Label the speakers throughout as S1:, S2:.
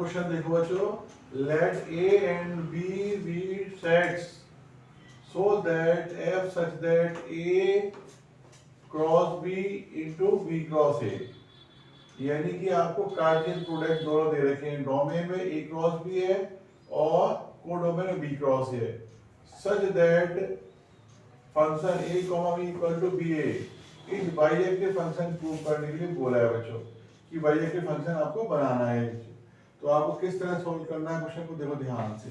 S1: Question देखो बच्चों, let A and B be sets so that f such that a cross b into B cross A, यानी कि आपको Cartesian product दोनों दे रखे हैं, डोमेन में a क्रॉस b है और कोडोमेन में b क्रॉस a है, such that function a comma b equal to b a, इस बाइजेक्टिव फंक्शन प्रूव करने के लिए बोला है बच्चों कि बाइजेक्टिव फंक्शन आपको बनाना है। तो आपको किस तरह सोल्व करना है क्वेश्चन को देखो ध्यान से।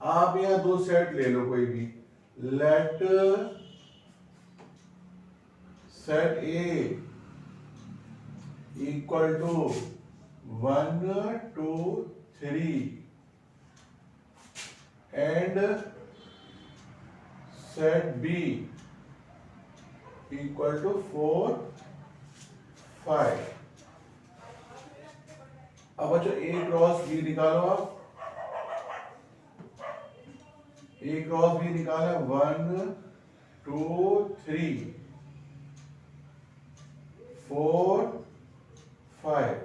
S1: आप यहाँ दो सेट ले लो कोई भी, let set A equal to 1 2 3 and set B equal to 4 5। अब बच्चों ए क्रॉस बी निकालो, आप ए क्रॉस बी निकाले 1 2 3 4 5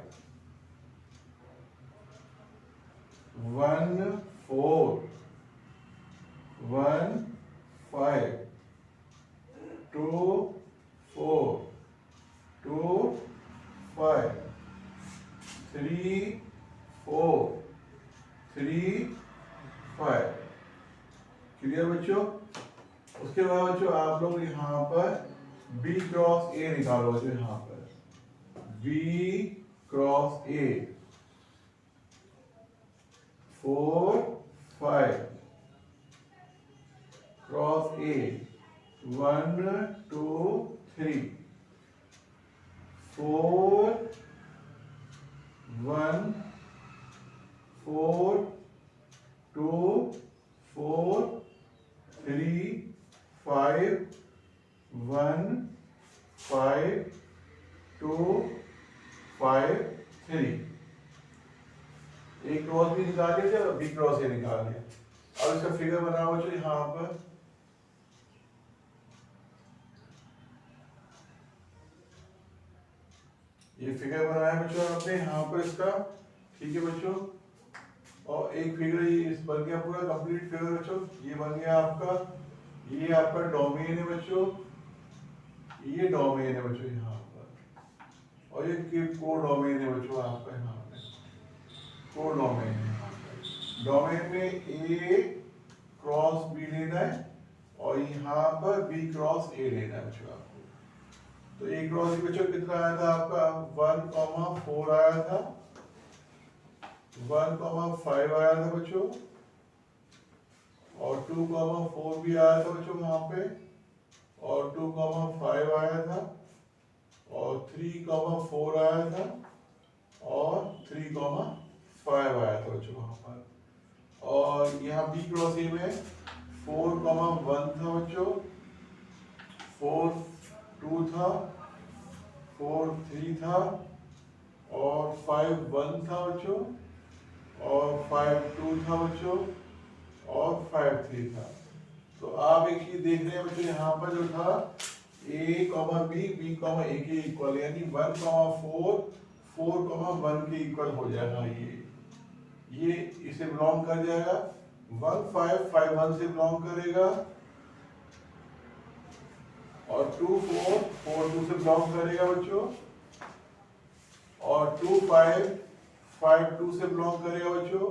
S1: 1 4 1 5 2 4 2 5 3 4 3 5। क्लियर बच्चों? उसके बाद बच्चों आप लोग यहाँ पर B क्रॉस A निकालो बच्चों, यहाँ पर B cross A 4 5 cross A 1 2 3 4 1 4 2 4 3 5 1 5 2 5 3। एक क्रॉस भी निकाल लिया और बी क्रॉस ए निकाल लिया। अब इसका फिगर बनाओ बच्चों यहाँ पर, ये फिगर बनाया बच्चों आपने यहाँ पर इसका, ठीक है बच्चों। और एक फिगर ये इस बन गया पूरा कंप्लीट फिगर बच्चों, ये बन गया आपका, ये आपका डोमेन है बच्चों, ये डोमेन है बच्चों यहाँ पर, और ये को डोमेन है बच्चों आपका यहाँ पे, को डोमेन है यहाँ पर। डोमेन में ए क्रॉस बी लेना है और यहाँ पर बी क्रॉस ए लेना है बच्चों आपको। तो ए क्रॉस बी बच्चों कितना आया था आपका 1,4 आया था, 1,5 आया था बच्चों, और 2,4 भी आया था बच्चों वहां पे, और 2,5 आया था, और 3,4 आया था, और 3,5 आया था बच्चों वहां पर। और यहाँ बी क्रॉस ए में 4,1 था बच्चों, 4 2 था, 4 3 था, और 5 1 था बच्चों, और 5 2 था बच्चों, और 5 3 था। तो आप एक चीज देख रहे हैं बच्चों यहाँ पर जो था a comma b b comma a के इक्वल, यानी 1,4 4,1 के इक्वल हो जाएगा। ये इसे बिलोंग कर जाएगा, 1,5,5,1 से बिलोंग करेगा, और 2,4,4,2 से बिलोंग करेगा बच्चों, और 2,5,5,2 से बिलोंग करेगा बच्चों,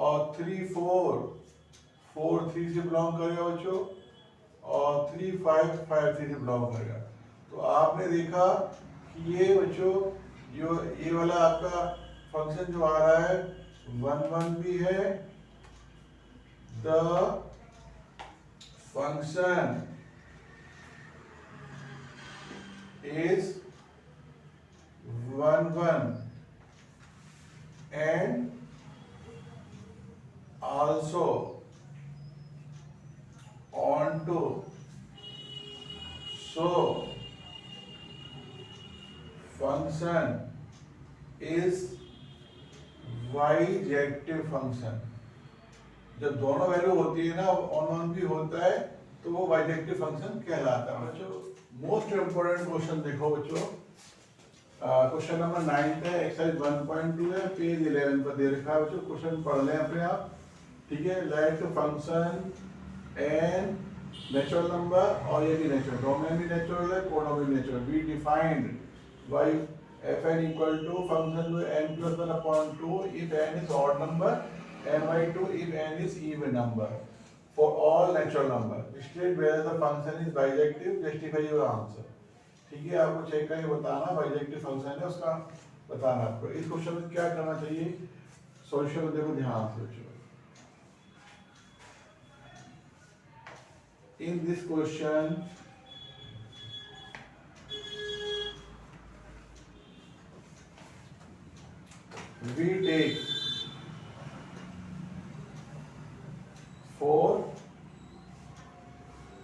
S1: और 3,4,4,3 से बिलोंग करेगा बच्चों, और 3,5,5,3 से बिलोंग करेगा। तो आपने देखा कि ये बच्चों जो ये वाला आपका फंक्शन जो आ रहा है 1 1 भी है, the function is 1 1 and also on to show function is bijective function। जब दोनों वैल्यू होती है ना, ऑन भी होता है, तो वो बाइजेक्टिव फंक्शन कहलाता है बच्चों। मोस्ट इंपोर्टेंट क्वेश्चन देखो बच्चों, क्वेश्चन नंबर 9 है, एक्सरसाइज 1.2 है, पेज 11 पर दे रखा है बच्चों। क्वेश्चन पढ़ लें अपने आप, ठीक है। Let function N natural number, और ये भी नेचुरल, डोमेन भी नेचुरल है, कोडोम भी natural, be defined by f n equal to function with n plus 1 upon 2 if n is odd number, n by 2 if n is even number for all natural number. State whether the function is bijective, justify your answer. ठीक है, आपको check करके बताना bijective function है उसका बताना आपको। इस क्वेश्चन में क्या करना चाहिए, सॉल्यूशन देखो ध्यान से बच्चों। In this question we take 4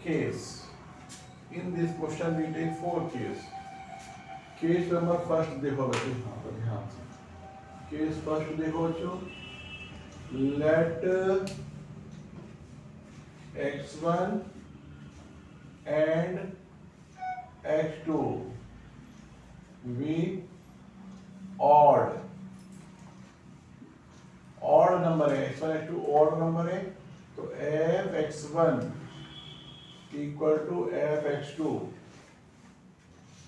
S1: case. In this question we take 4 case. Case number first देखो बच्चों, यहाँ पर ध्यान से केस फर्स्ट देखो बच्चों। लेट x1 and x2 be odd number है, x1 x2 ऑड नंबर है, तो f(x1) इक्वल टू f(x2)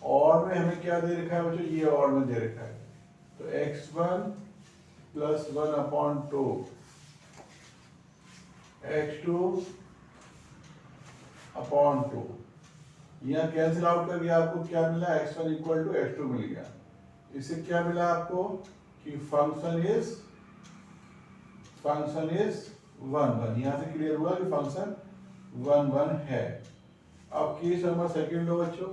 S1: और में हमें क्या दे रखा है बच्चों, ये और में दे रखा है, तो x1 plus 1 upon 2 x2 upon 2, यहाँ कैंसिल आउट कर दिया, आपको क्या मिला, x1 इक्वल टू x2 मिल गया। इससे क्या मिला आपको कि फंक्शन इज 1 1, यहाँ से क्लियर हुआ कि फंक्शन 1 1 है। अब केस नंबर सेकंड लो बच्चों।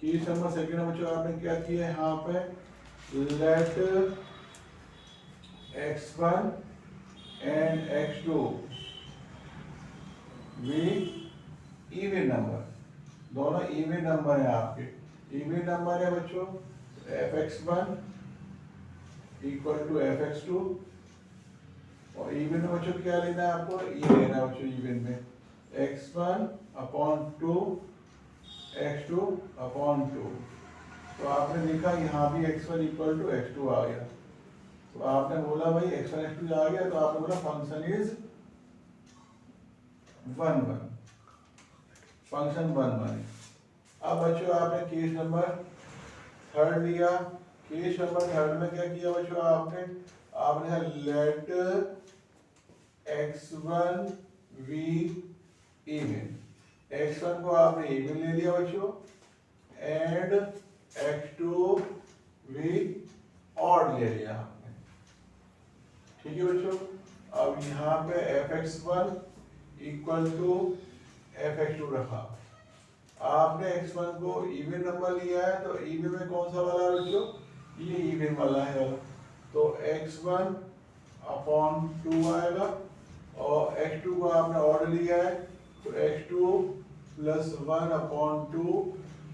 S1: केस नंबर सेकंड में बच्चों आपने क्या किया है, यहाँ पे लेट x1 एंड x2 भी इवन नंबर, दोनों इवन नंबर है आपके, इवन नंबर है बच्चों। f(x1) इक्वल टू f(x2) और इवन में बच्चों क्या लेना है आपको, ये लेना है बच्चों इवन में x1 अपॉन 2 x2 अपॉन 2। तो आपने देखा यहाँ भी x1 इक्वल टू x2 आ गया, तो आपने बोला भाई x1 x2 आ गया, तो आपने बोला फंक्शन इज 1 1, फंक्शन 1 1। अब बच्चों आपने केस नंबर थर्ड लिया। केस नंबर थर्ड में क्या किया बच्चों, आपने लेट x1 भी इवन, x1 को आपने इवन ले लिया बच्चों, एंड x2 भी ऑड ले लिया आपने, ठीक है बच्चों। अब यहाँ पे f(x1) इक्वल टू f(x2) रखा, आपने x1 को इवन नंबर लिया है, तो इवन में कौन सा वाला है बच्चों, ये इवन वाला है, तो x1 अपॉन 2 आएगा, और x2 को आपने ऑड लिया है, तो x2 प्लस 1 अपॉन 2,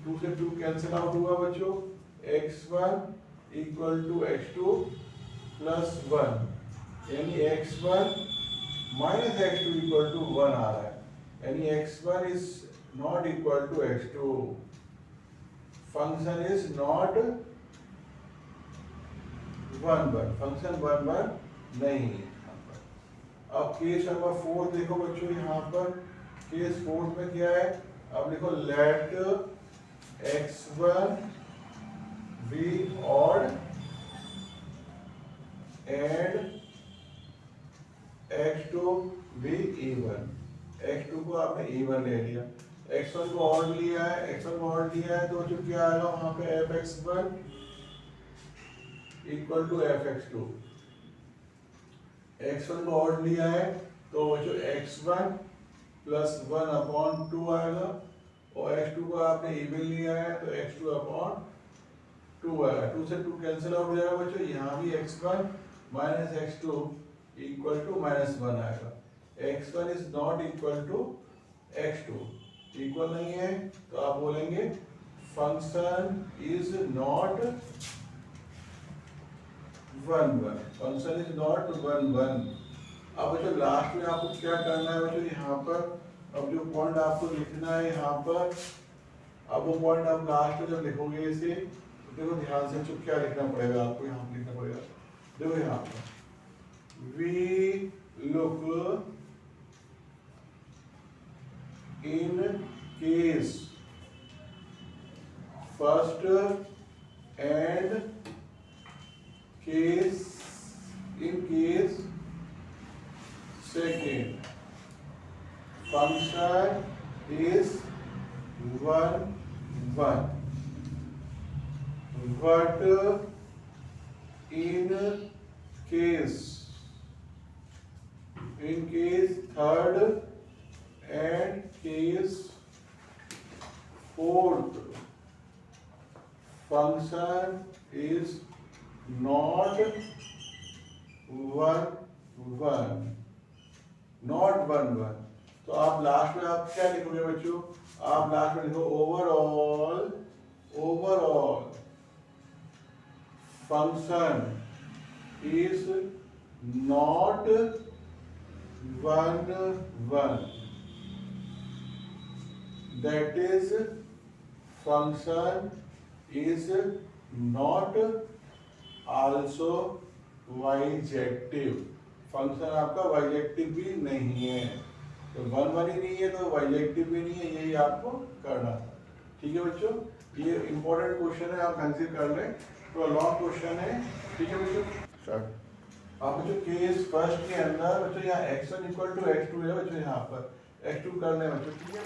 S1: 2 से 2 कैंसिल आउट हुआ बच्चों, x1 equal to x2 plus 1, यानी x1 minus x2 equal to 1 आ रहा है, यानी x1 is not equal to x2, function is not 1 1, function 1 1 नहीं है। अब केस नंबर 4 देखो बच्चों, यहाँ पर केस 4 में क्या है, अब देखो late x1 be odd and x2 be even, x2 को आपने even ले लिया, x1 को ऑड लिया है, तो जो क्या आएगा वहां पे f(x1) equal to f(x2), x1 को ऑड लिया है, तो जो x1 प्लस 1 अपॉन 2 आएगा, और x2 को आपने इवन लिया है, तो x2 अपॉन 2 आएगा, 2 से 2 कैंसिल आउट हो जाएगा बच्चों, यहाँ भी x1 minus x2 equal to -1 आएगा, x1 is not equal to x2, इक्वल नहीं है, तो आप बोलेंगे function is not 1 1, function is not 1 1। अब बच्चों लास्ट में आपको क्या करना है बच्चों, यहाँ पर अब जो पॉइंट आपको लिखना है यहाँ पर, अब वो पॉइंट आप लास्ट में जब लिखोगे इसे, तो देखो ध्यान से बच्चों क्या लिखना पड़ेगा आपको, यहाँ पे लिखना पड़ेगा। देखो यहाँ पे we look in case first and case in case second function is 1 1, but in case third and case fourth function is not 1 1, not 1 1। तो आप लास्ट में आप क्या लिखोगे बच्चों, आप लास्ट में लिखो overall function is not 1 1, that is function is not also bijective, function आपका वाइजेक्टिव भी नहीं है। तो 1 1 ही नहीं है तो वाइजेक्टिव भी नहीं है, यही आपको करना था। ठीक है बच्चों, ये इंपॉर्टेंट क्वेश्चन है, आप कंसीडर कर लें। तो लॉन्ग क्वेश्चन है। ठीक है बच्चों, स्टार्ट। आप बच्चों केस फर्स्ट के अंदर बच्चों यहाँ x1 इक्वल टू x2 है बच्चों, यहाँ पर x2 करने बच्चों। ठीक है